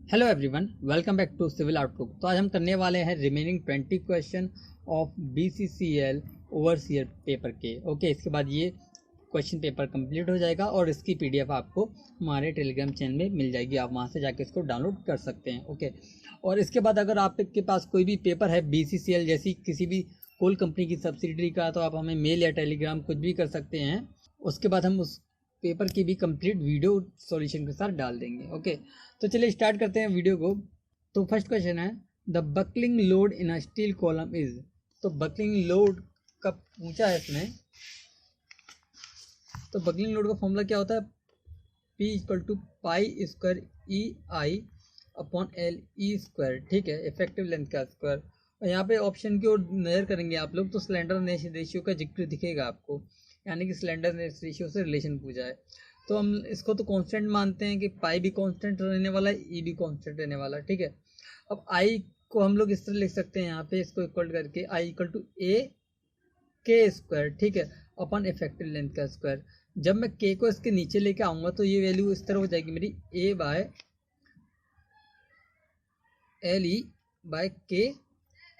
Hello everyone, welcome back to civil outlook. तो आज हम करने वाले हैं remaining 20 question of BCCL overseer paper के। ओके, इसके बाद ये क्वेश्चन पेपर कंप्लीट हो जाएगा और इसकी PDF आपको हमारे टेलीग्राम चैनल में मिल जाएगी। आप वहां से जाके इसको डाउनलोड कर सकते हैं। ओके, और इसके बाद अगर आपके पास कोई भी पेपर है BCCL जैसी किसी भी कोल कंपनी की सब्सिडरी का, तो आप हमें मेल या टेलीग्राम कुछ भी कर सकते हैं। उसके बाद हम उस पेपर की भी कंप्लीट वीडियो सॉल्यूशन के साथ डाल देंगे। ओके, तो चलिए स्टार्ट करते हैं वीडियो को। तो फर्स्ट क्वेश्चन है, the buckling load in a steel column is. तो बकलिंग लोड का पूछा है इसमें। तो बकलिंग लोड का फॉर्मूला क्या होता है? P equal to pi square EI upon LE²। ठीक है, इफेक्टिव लेंथ का स्क्वायर। और यहाँ पे ऑप्शन की ओर नजर करेंगे आप लोग तो स्लेंडरनेस रेशियो का जिक्र दिखेगा आपको, यानी कि स्लेंडरनेस रेशियो से रिलेशन पूछा है। तो हम इसको तो कांस्टेंट मानते हैं कि पाई भी कांस्टेंट रहने वाला है, ई भी कांस्टेंट रहने वाला है। ठीक है, अब आई को हम लोग इस तरह लिख सकते हैं, यहाँ पे इसको इक्वल करके आई इक्वल टू AK²। ठीक है, अपन इफेक्टिव लेंथ का स्क्वायर। जब मैं के को इसके नीचे लेके आऊंगा तो ये वैल्यू इस तरह हो जाएगी मेरी A/LE/K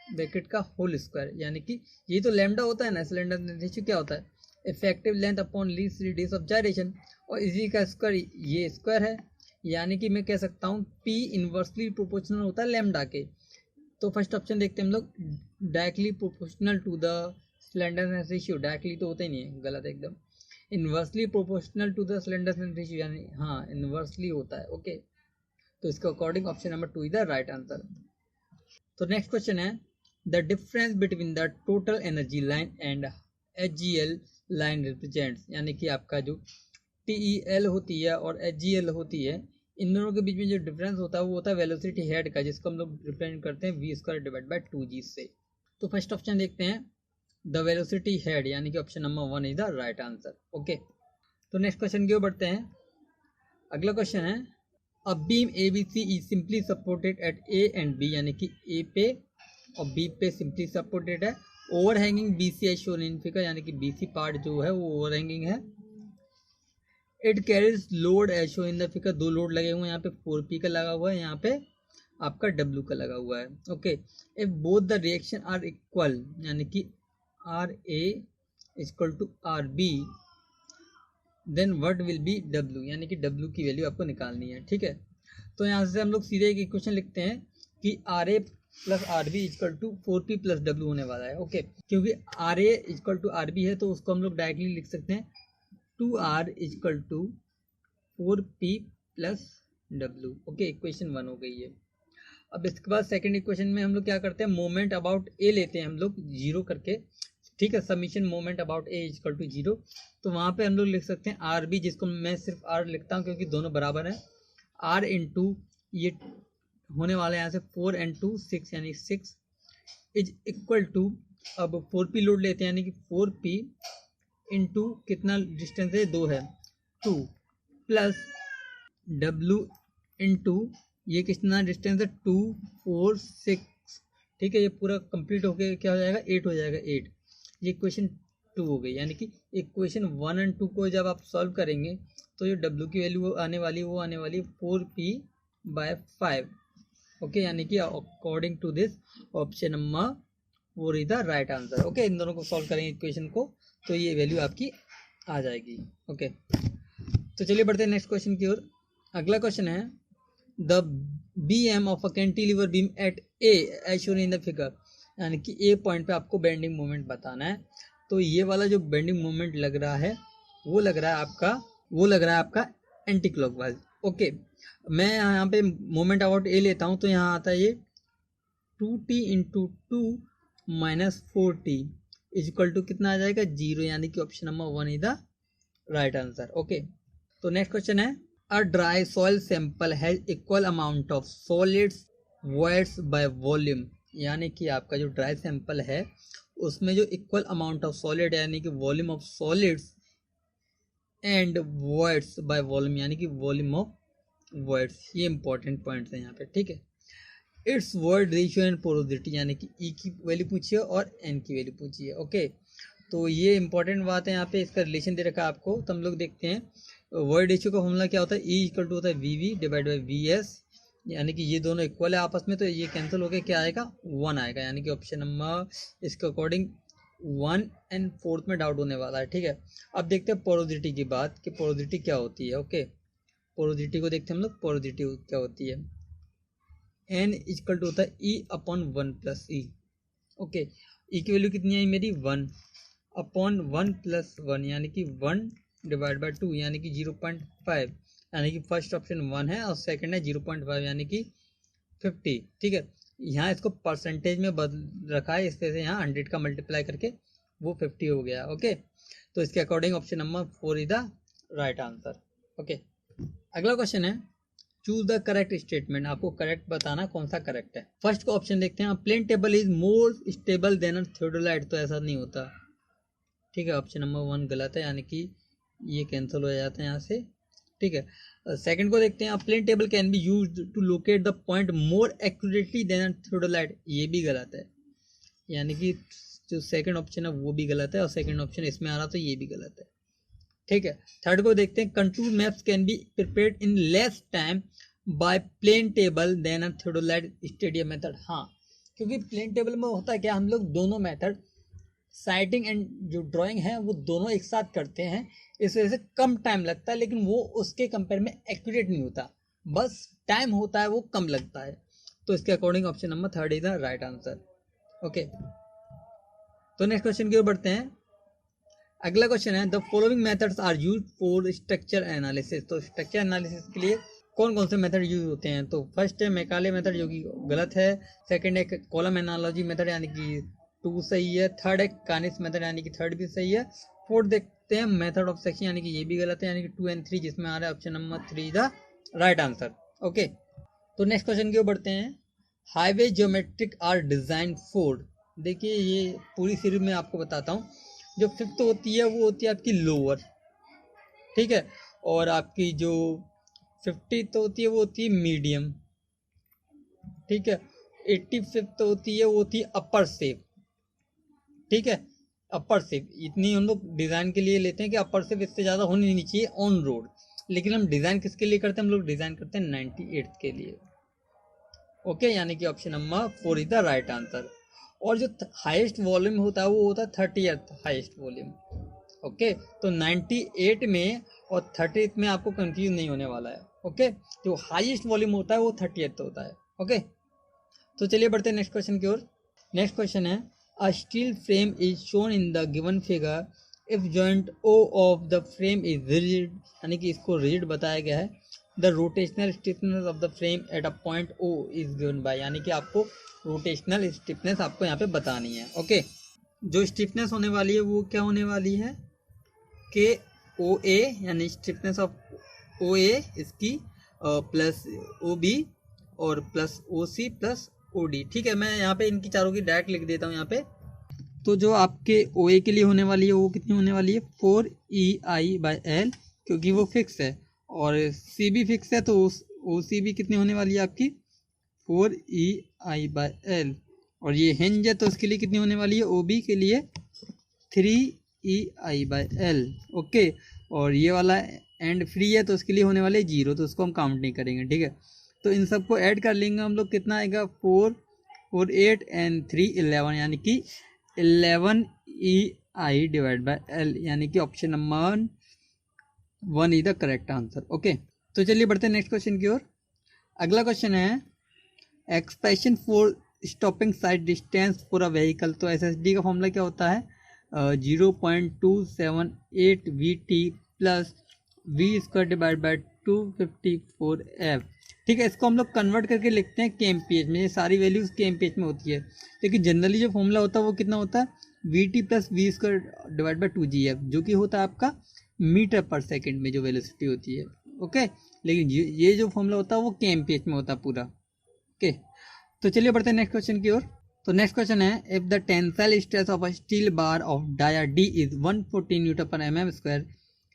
ब्रैकेट का होल स्क्वायर, यानी कि ये तो लैम्डा होता है ना, सिलेंडर रेशियो क्या होता है? Effective length upon least radius of gyration, और इसी का स्क्वायर ये स्क्वायर है, यानी कि मैं कह सकता हूँ P इनवर्सली प्रोपोर्शनल होता है लैम्डा के। तो फर्स्ट ऑप्शन देखते हैं हम लोग, directly proportional to the slenderness ratio. Directly तो होता ही नहीं है, गलत है एकदम। Inversely proportional to the slenderness ratio, यानी हाँ इनवर्सली होता है। ओके, तो इसके according option number 2 is the right answer. तो नेक्स्ट क्वेश्चन है, the difference between the total energy line and HGL line represents, यानी कि आपका जो TEL होती है और HGL होती है, इन दोनों के बीच में जो डिफरेंस होता है वो होता है वेलोसिटी हेड का, जिसको हम लोग रिप्रेजेंट करते हैं V² डिवाइड बाय 2G से। तो फर्स्ट ऑप्शन देखते हैं, द वेलोसिटी हेड, यानी कि option number 1 is the right answer. Okay, तो नेक्स्ट क्वेश्चन की ओर बढ़ते हैं। अगला क्वेश्चन है, a beam ABC is simply supported at A and B, यानी कि A पे और B पे सिंपली सपोर्टेड है। ओवरहैंगिंग BC है शोन इन फिगर, यानी कि BC पार्ट जो है वो ओवरहैंगिंग है। It carries load as shown in the figure, दो लोड लगे हुए हैं, यहाँ पे 4P का लगा हुआ है, यहाँ पे आपका W का लगा हुआ है। Okay, if both the reaction are equal, यानी कि RA equal to RB, then what will be W, यानी कि W की वैल्यू आपको निकालनी है। ठीक है, तो यहाँ से हम लोग सीधे एक इक्वेशन लिखते हैं कि RA plus RB equal to 4P plus W होने वाला है। ओके, क्योंकि RA इक्वल टू RB है तो उसको हम लोग डायरेक्टली लिख सकते हैं 2R equal to 4P plus W। Okay, equation 1 हो गई है। अब इसके बाद सेकंड इक्वेशन में हम लोग क्या करते हैं, मोमेंट अबाउट A लेते हैं हम लोग जीरो करके। ठीक है, submission moment about A equal to 0, तो वहां पे हम लोग लिख सकते हैं RB, जिसको मैं सिर्फ R लिखता हूँ क्योंकि दोनों बराबर है। R इंटू ये होने वाला है यहाँ से 4 and 2 6, यानी 6 इज इक्वल टू, अब 4P लोड लेते हैं, यानी कि 4P इंटू कितना डिस्टेंस है, 2 है, 2 प्लस W इंटू ये कितना डिस्टेंस है, 2 4 6। ठीक है, ये पूरा कंप्लीट होके क्या हो जाएगा, 8 हो जाएगा, 8। ये इक्वेशन 2 हो गई, यानी कि इक्वेशन 1 और 2 को जब आप सॉल्व करेंगे तो जो W की वैल्यू आने वाली वो आने वाली 4P/5। ओके, यानी कि according to this option number 4 is the right answer. Okay, इन दोनों को सॉल्व करेंगे इक्वेशन को तो ये वैल्यू आपकी आ जाएगी। ओके, तो चलिए बढ़ते हैं नेक्स्ट क्वेश्चन की ओर। अगला क्वेश्चन है, the BM of a cantilever beam at A as shown in the figure, यानी कि A पॉइंट पे आपको बेंडिंग मोमेंट बताना है। तो ये वाला जो बेंडिंग मोमेंट लग रहा है वो लग रहा है आपका एंटी क्लॉकवाइज। ओके, मैं यहाँ पे मोमेंट अबाउट A लेता हूँ, तो यहाँ आता है ये 2T into 2 minus 4T equal to कितना आ जाएगा, 0, यानी कि option number 1 is the right answer. Okay, तो नेक्स्ट क्वेश्चन है, a dry soil sample has equal amount of solids voids by volume, यानी कि आपका जो ड्राई सैंपल है उसमें जो इक्वल अमाउंट ऑफ सॉलिड, यानी कि volume of solids and voids by volume, यानी कि वॉल्यूम ऑफ वॉइड्स, ये इंपॉर्टेंट पॉइंट्स हैं यहाँ पे। ठीक है, it's void ratio and porosity, यानी कि E की वैल्यू पूछिए और N की वैल्यू पूछिए। ओके, तो ये इंपॉर्टेंट बात है, यहाँ पे इसका रिलेशन दे रखा है आपको। तो हम लोग देखते हैं वॉइड रेशियो का फॉर्मूला क्या होता है, E इक्वल टू होता है VV डिवाइड बाई VS, यानी कि ये दोनों इक्वल है आपस में, तो ये कैंसिल होकर क्या आएगा, 1 आएगा, यानी कि ऑप्शन नंबर इसके अकॉर्डिंग 1 एंड 4th में डाउट होने वाला है। ठीक है, अब देखते हैं पोरोसिटी की बात कि पोरोसिटी क्या होती है। ओके, पोरोसिटी को देखते हैं हम लोग, पोरोसिटी क्या होती है, n इक्वल टू होता है E अपॉन 1 प्लस ई। ओके, ई की वैल्यू कितनी आई मेरी 1 अपॉन 1 प्लस 1 यानी कि 1 डिवाइड बाई 2 यानी कि 0.5, यानी कि फर्स्ट ऑप्शन 1 है और सेकंड है 0.5 यानी कि 50। ठीक है, यहाँ इसको परसेंटेज में बदल रखा है, इस तरह से यहाँ 100 का मल्टीप्लाई करके वो 50 हो गया। ओके, तो इसके according option number 4 is the right answer. Okay, अगला क्वेश्चन है चूज द करेक्ट स्टेटमेंट, आपको करेक्ट बताना कौन सा करेक्ट है। फर्स्ट को ऑप्शन देखते हैं, plane table is more stable than a theodolite, तो ऐसा नहीं होता। ठीक है, ऑप्शन नंबर 1 गलत है, यानी कि ये कैंसिल हो जाता है यहाँ से। ठीक है, सेकंड को देखते हैं, plane table can be used to locate the point more accurately than a theodolite, ये भी गलत है, यानी कि जो सेकंड ऑप्शन है वो भी गलत है और सेकंड ऑप्शन इसमें आ रहा तो ये भी गलत है। ठीक है, थर्ड को देखते हैं, contour maps can be prepared in less time by plane table than a theodolite stadium method. हाँ, क्योंकि प्लेन टेबल में होता है क्या, हम लोग दोनों मेथड साइटिंग एंड जो ड्राइंग है वो दोनों एक साथ करते हैं, इस वजह से कम टाइम लगता है, लेकिन वो उसके कंपेयर में एक्यूरेट नहीं होता, बस टाइम होता है वो कम लगता है। तो इसके according option number 3 is the right answer. Okay, तो नेक्स्ट क्वेश्चन की ओर बढ़ते हैं। अगला क्वेश्चन है, the following methods are use for structure analysis, तो स्ट्रक्चर एनालिसिस के लिए कौन कौन से मेथड यूज होते हैं। तो फर्स्ट है मैकाले मेथड जो कि गलत है, सेकंड है कॉलम एनालॉजी मेथड यानी कि 2 सही है, थर्ड है कानिस मेथड यानी कि 3rd भी सही है, फोर्थ देखते हैं मेथड ऑफ सेक्शन यानी कि ये भी गलत है, यानी कि 2 और 3 जिसमें आ रहा है option number 3 the right answer. Okay, तो नेक्स्ट क्वेश्चन की ओर बढ़ते हैं, highway geometric are design for, देखिए ये पूरी सीरीज में आपको बताता हूँ। जो 5th होती है वो होती है आपकी लोअर, ठीक है, और आपकी जो 50th होती है वो होती है मीडियम, ठीक है, 85th होती है वो होती है अपर शेप। ठीक है, अपर शेप इतनी हम लोग डिजाइन के लिए लेते हैं कि अपर शेप इससे ज्यादा होनी नहीं चाहिए ऑन रोड, लेकिन हम डिजाइन किसके लिए करते हैं, हम लोग डिजाइन करते हैं 98th के लिए। ओके, यानी कि option number 4 is the right answer. और जो हाईएस्ट वॉल्यूम होता है वो होता है 30th हाईएस्ट वॉल्यूम। ओके, तो 98 में और 30th में आपको कंफ्यूज नहीं होने वाला है। ओके, जो हाईएस्ट वॉल्यूम होता है वो 30th होता है। ओके, तो चलिए बढ़ते हैं नेक्स्ट क्वेश्चन की ओर। नेक्स्ट क्वेश्चन है, a steel frame is shown in the given figure if joint O of the frame is rigid, यानी कि इसको रिजिड बताया गया है, the rotational stiffness of the frame at a point O is given by, यानी कि आपको rotational stiffness आपको यहाँ पे बतानी है। ओके, जो स्टिफनेस होने वाली है वो क्या होने वाली है, के ओ ए, यानी स्टिफनेस ऑफ ओ ए इसकी प्लस ओ बी और plus O C plus O D. ठीक है, मैं यहाँ पे इनकी चारों की डायरेक्ट लिख देता हूँ यहाँ पे। तो जो आपके ओ ए के लिए होने वाली है वो कितनी होने वाली है, 4EI/L, क्योंकि वो फिक्स है, और सी भी फिक्स है, तो ओ सी भी कितनी होने वाली है आपकी 4EI/L, और ये हिंज है तो उसके लिए कितनी होने वाली है, ओ बी के लिए 3EI/L। ओके, और ये वाला एंड फ्री है तो उसके लिए होने वाले 0, तो उसको हम काउंट नहीं करेंगे। ठीक है, तो इन सबको ऐड कर लेंगे हम लोग, कितना आएगा 4 4 8 एंड 3 11, यानी कि 11EI/L, यानी कि option number 1 is the correct answer. Okay, तो चलिए बढ़ते हैं नेक्स्ट क्वेश्चन की ओर। अगला क्वेश्चन है, expression for stopping side distance for a vehicle, तो SSD का फॉर्मूला क्या होता है, 0.278 VT plus V² divide by 254F। ठीक है, इसको हम लोग कन्वर्ट करके लिखते हैं kmph में, ये सारी वैल्यूज kmph में होती है, लेकिन जनरली जो फॉर्मूला होता है वो कितना होता है, VT plus V² divide by 2GF, जो कि होता है आपका मीटर पर सेकेंड में जो वेलोसिटी होती है। ओके, लेकिन ये जो फॉर्मूला होता है वो kmph में होता है पूरा। ओके, तो चलिए बढ़ते हैं नेक्स्ट क्वेश्चन की ओर। तो नेक्स्ट क्वेश्चन है, if the tensile stress of a steel bar of dia D is 140 Nm²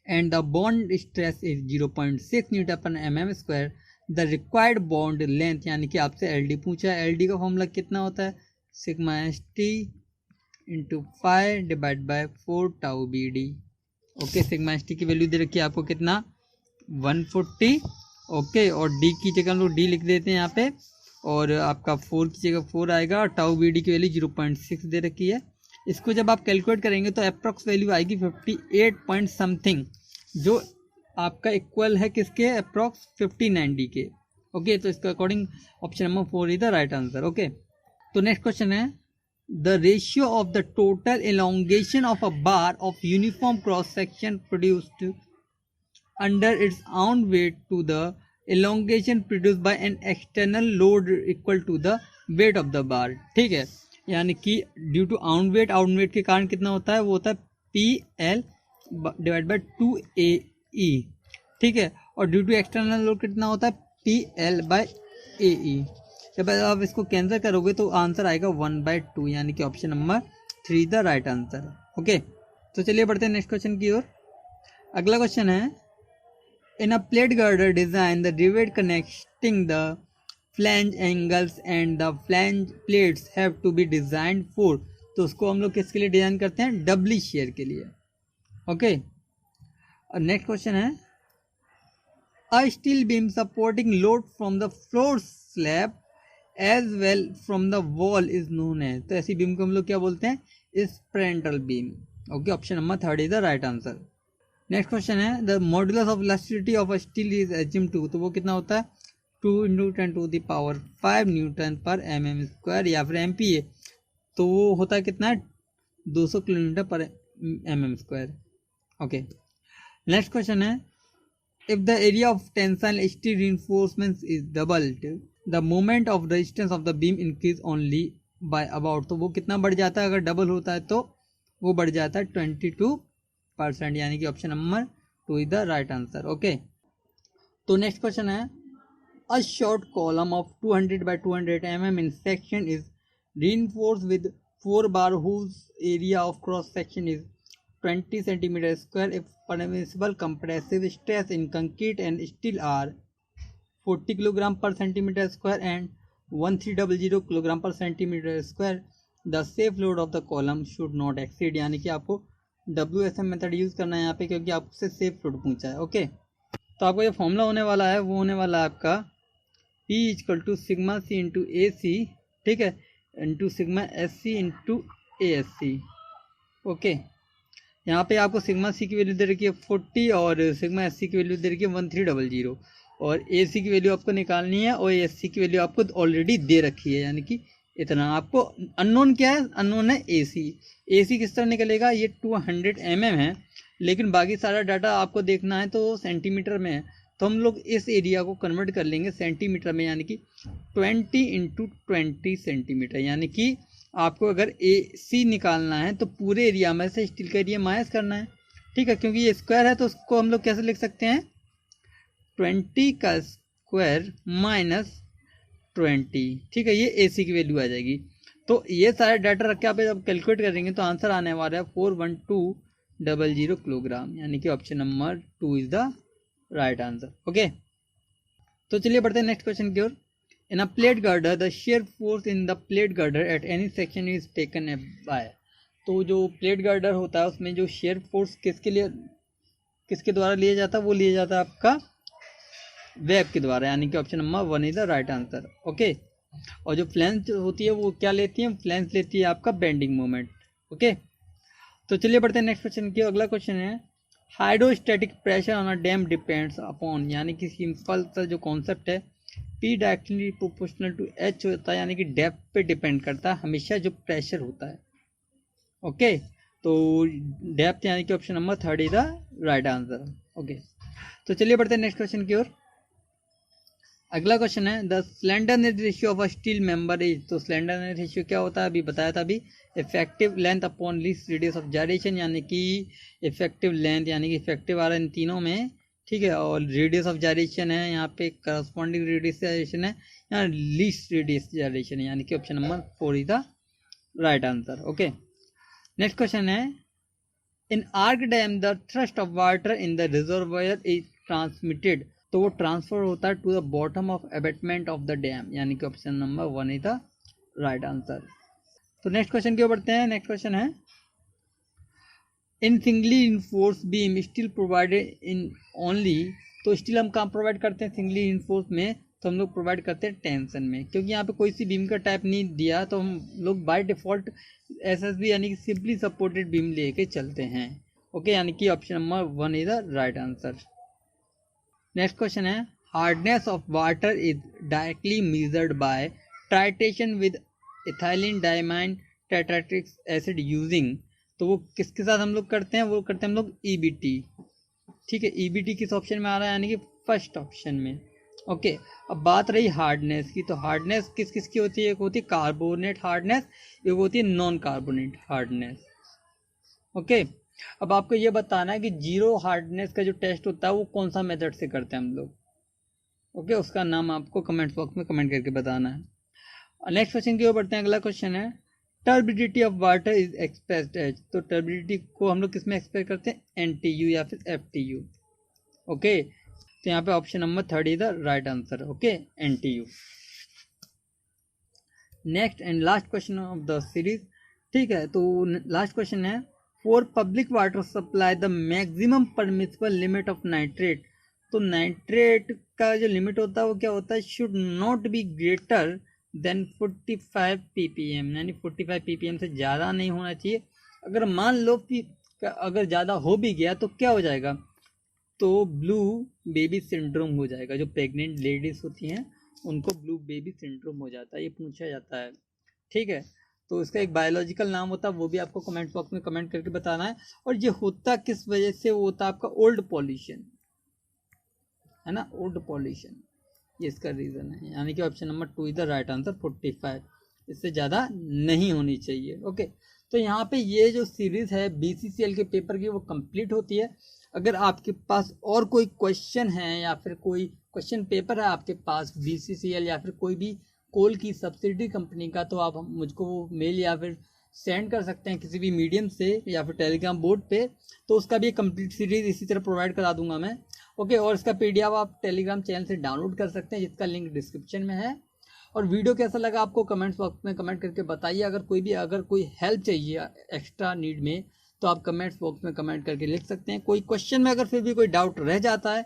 and the bond stress is 0.6 Nm², the required bond length, यानी कि आपसे LD पूछा है, LD का फॉर्मूला कितना होता है, sigma ST into 5 divide by 4 tau BD। Okay, sigma ST की वैल्यू दे रखी है आपको कितना 140 ओके, और डी की जगह हम लोग डी लिख देते हैं यहाँ पे, और आपका 4 की जगह 4 आएगा। टाउ बी डी की वैल्यू 0.6 दे रखी है। इसको जब आप कैलकुलेट करेंगे तो अप्रॉक्स वैल्यू आएगी 58 पॉइंट समथिंग, जो आपका इक्वल है किसके, अप्रॉक्स 59 डी के। ओके, तो इसका according option number 4 is the right answer. Okay, तो नेक्स्ट क्वेश्चन है the ratio of the total elongation of a bar of uniform cross section produced under its own weight to the elongation produced by an external load equal to the weight of the bar। ठीक है, यानी कि due to आउन wait के कारण कितना होता है, वो होता है P L divide by 2AE। ठीक है, और ड्यू टू एक्सटर्नल लोड कितना होता है, PL बाई AE। जब आप इसको कैंसिल करोगे तो आंसर आएगा 1/2, यानी कि option number 3 the right answer. Okay, तो चलिए बढ़ते हैं नेक्स्ट क्वेश्चन की ओर। अगला क्वेश्चन है in a plate girder design the rivet connecting the flange angles and the flange plates have to be designed for, तो उसको हम लोग किसके लिए डिजाइन करते हैं, डबली शेयर के लिए। ओके, और नेक्स्ट क्वेश्चन है a steel beam supporting load from the floor slab as well from the wall is known as, तो ऐसी बीम को हम लोग क्या बोलते हैं, spandrel beam. Okay, option number 3 is the right answer. Next question है the modulus of elasticity of a steel is assumed to, तो वो कितना होता है 2 × 10⁵ न्यूटन पर mm स्क्वायर या फिर MPa, तो वो होता है कितना 200 किलोमीटर पर mm square. Okay, next question है if the area of tensile steel reinforcement is doubled the moment of resistance of the beam increase only by about, तो वो कितना बढ़ जाता है, अगर डबल होता है तो वो बढ़ जाता है 22%, यानी कि option number 2 is the right answer. Okay, तो नेक्स्ट क्वेश्चन है a short column of 200 by 200 mm in section is reinforced with 4 bar whose area of cross section is 20 centimeter square if permissible compressive stress in concrete and steel are 40 kilogram per centimeter square and 1300 kilogram per centimeter square, the safe load of the column should not exceed, यानी कि आपको WSM method use करना है यहाँ पे, क्योंकि आपसे safe load पूछा है। ओके, तो आपको ये फॉर्मूला होने वाला है, वो होने वाला है आपका P = सिग्मा C × AC, ठीक है, into sigma SC × ASC। Okay, यहाँ पे आपको सिग्मा C की वैल्यू दे रखी है 40 और सिग्मा SC की वैल्यू दे रखी है 1300 और AC की वैल्यू आपको निकालनी है और ASC की वैल्यू आपको ऑलरेडी दे रखी है, यानी कि इतना। आपको अननोन क्या है, अननोन है AC किस तरह निकलेगा, ये 200 mm है, लेकिन बाकी सारा डाटा आपको देखना है तो सेंटीमीटर में है, तो हम लोग इस एरिया को कन्वर्ट कर लेंगे सेंटीमीटर में, यानी कि 20 × 20 सेंटीमीटर, यानी कि आपको अगर AC निकालना है तो पूरे एरिया में से स्टील का एरिया माइनस करना है। ठीक है, क्योंकि ये स्क्वायर है तो उसको हम लोग कैसे लिख सकते हैं, 20 का स्क्वायर माइनस 20। ठीक है, ये AC की वैल्यू आ जाएगी। तो ये सारे डाटा रख के आप जब कैलकुलेट करेंगे तो आंसर आने वाला है 41200 किलोग्राम, यानी कि option number 2 is the right answer. Okay, तो चलिए बढ़ते हैं नेक्स्ट क्वेश्चन की ओर। In a plate girder the shear force in the plate girder at any section is taken by, तो जो प्लेट गर्डर होता है उसमें जो शेयर फोर्स किसके द्वारा लिया जाता है, वो लिया जाता है आपका वेब के द्वारा, यानी कि option number 1 is the right answer. Okay, और जो फ्लैंज होती है वो क्या लेती है, फ्लैंज लेती है आपका बेंडिंग मोमेंट। ओके, तो चलिए बढ़ते हैं नेक्स्ट क्वेश्चन की। अगला क्वेश्चन है hydrostatic pressure on a dam depends upon, यानी कि सिंपल सा जो कॉन्सेप्ट है P directly proportional to H होता है, यानी कि डेप्थ पे डिपेंड करता है हमेशा जो प्रेशर होता है। ओके, तो डेप्थ यानी कि option number 3 is the right answer. Okay, तो चलिए बढ़ते हैं नेक्स्ट क्वेश्चन की ओर। अगला क्वेश्चन है the slenderness ratio of a steel member is, तो स्लेंडरनेस रेशियो क्या होता है, अभी बताया था अभी, effective length upon least radius of gyration, यानी कि इफेक्टिव लेंथ यानी कि इफेक्टिव आ रहा है इन तीनों में, ठीक है, और रेडियस ऑफ जायरेशन है यहाँ पे, करस्पॉन्डिंग रेडियस जायरेशन है, यहाँ लीस्ट रेडियस जायरेशन है, यानी कि option number 4 is the right answer. Okay, next question है in arch dam the thrust of water in the reservoir is transmitted, तो वो ट्रांसफर होता है to the bottom of abutment of the dam, यानी कि option number 1 is the right answer. तो next question की ओर बढ़ते हैं। नेक्स्ट क्वेश्चन है in singly reinforced beam steel provided in only तो स्टील हम कहाँ प्रोवाइड करते हैं, सिंगली इन्फोर्स में तो हम लोग प्रोवाइड करते हैं टेंशन में, क्योंकि यहाँ पे कोई सी बीम का टाइप नहीं दिया तो हम लोग बाय डिफॉल्ट एसएसबी यानी कि सिंपली सपोर्टेड बीम लेके चलते हैं। ओके, यानी कि option number 1 is the right answer. Next question है, hardness of water is directly measured by titration with ethylene diamine tetraacetic acid using, तो वो किसके साथ हम लोग करते हैं, वो करते हैं हम लोग ईबीटी। ठीक है, ईबीटी किस ऑप्शन में आ रहा है, यानी कि फर्स्ट ऑप्शन में। ओके, अब बात रही हार्डनेस की, तो हार्डनेस किस किस की होती है, एक होती है कार्बोनेट हार्डनेस, एक होती है नॉन कार्बोनेट हार्डनेस। ओके, अब आपको ये बताना है कि जीरो हार्डनेस का जो टेस्ट होता है वो कौन सा मेथड से करते हैं हम लोग। ओके, उसका नाम आपको कमेंट बॉक्स में कमेंट करके बताना है। नेक्स्ट क्वेश्चन की ओर बढ़ते हैं। अगला क्वेश्चन है, turbidity of water is expressed as, तो टर्बिडिटी को हम लोग किस में एक्सप्रेस करते हैं, एनटीयू या फिर एफटीयू। ओके, तो यहाँ पे option number 3 is the right answer. Okay, NTU. Next and last question of the series. ठीक है, तो लास्ट क्वेश्चन है, for public water supply the maximum permissible limit of nitrate, तो नाइट्रेट का जो लिमिट होता है वो क्या होता है, should not be greater than 45 ppm, यानी 45 ppm से ज़्यादा नहीं होना चाहिए। अगर मान लो कि अगर ज़्यादा हो भी गया तो क्या हो जाएगा, तो ब्लू बेबी सिंड्रोम हो जाएगा। जो प्रेग्नेंट लेडीज होती हैं उनको ब्लू बेबी सिंड्रोम हो जाता है, ये पूछा जाता है। ठीक है, तो इसका एक बायोलॉजिकल नाम होता है, वो भी आपको कमेंट बॉक्स में कमेंट करके बताना है। और ये होता किस वजह से, वो होता है आपका ओल्ड पॉल्यूशन, है ना, ओल्ड पॉल्यूशन, ये इसका रीज़न है। यानी कि option number 2 is the right answer, 45, इससे ज़्यादा नहीं होनी चाहिए। ओके, तो यहाँ पे ये जो सीरीज़ है बीसीसीएल के पेपर की वो कंप्लीट होती है। अगर आपके पास और कोई क्वेश्चन है या फिर कोई क्वेश्चन पेपर है आपके पास बीसीसीएल या फिर कोई भी कोल की सब्सिडी कंपनी का, तो आप मुझको वो मेल या फिर सेंड कर सकते हैं किसी भी मीडियम से या फिर टेलीग्राम बोर्ड पे, तो उसका भी एक कंप्लीट सीरीज इसी तरह प्रोवाइड करा दूंगा मैं। ओके, और इसका पीडीएफ आप टेलीग्राम चैनल से डाउनलोड कर सकते हैं, जिसका लिंक डिस्क्रिप्शन में है। और वीडियो कैसा लगा आपको कमेंट्स बॉक्स में कमेंट करके बताइए। अगर कोई हेल्प चाहिए एक्स्ट्रा नीड में तो आप कमेंट्स बॉक्स में कमेंट करके लिख सकते हैं। कोई क्वेश्चन में अगर फिर भी कोई डाउट रह जाता है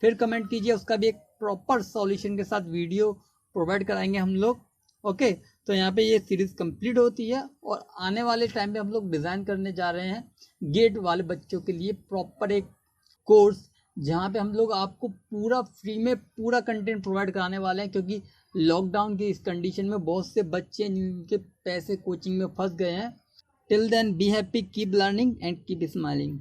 फिर कमेंट कीजिए, उसका भी एक प्रॉपर सॉल्यूशन के साथ वीडियो प्रोवाइड कराएंगे हम लोग। ओके, तो यहाँ पे ये सीरीज कंप्लीट होती है और आने वाले टाइम पे हम लोग डिज़ाइन करने जा रहे हैं गेट वाले बच्चों के लिए प्रॉपर एक कोर्स, जहाँ पे हम लोग आपको पूरा फ्री में पूरा कंटेंट प्रोवाइड कराने वाले हैं, क्योंकि लॉकडाउन की इस कंडीशन में बहुत से बच्चे जिनके पैसे कोचिंग में फंस गए हैं। Till then be happy, keep learning and keep smiling.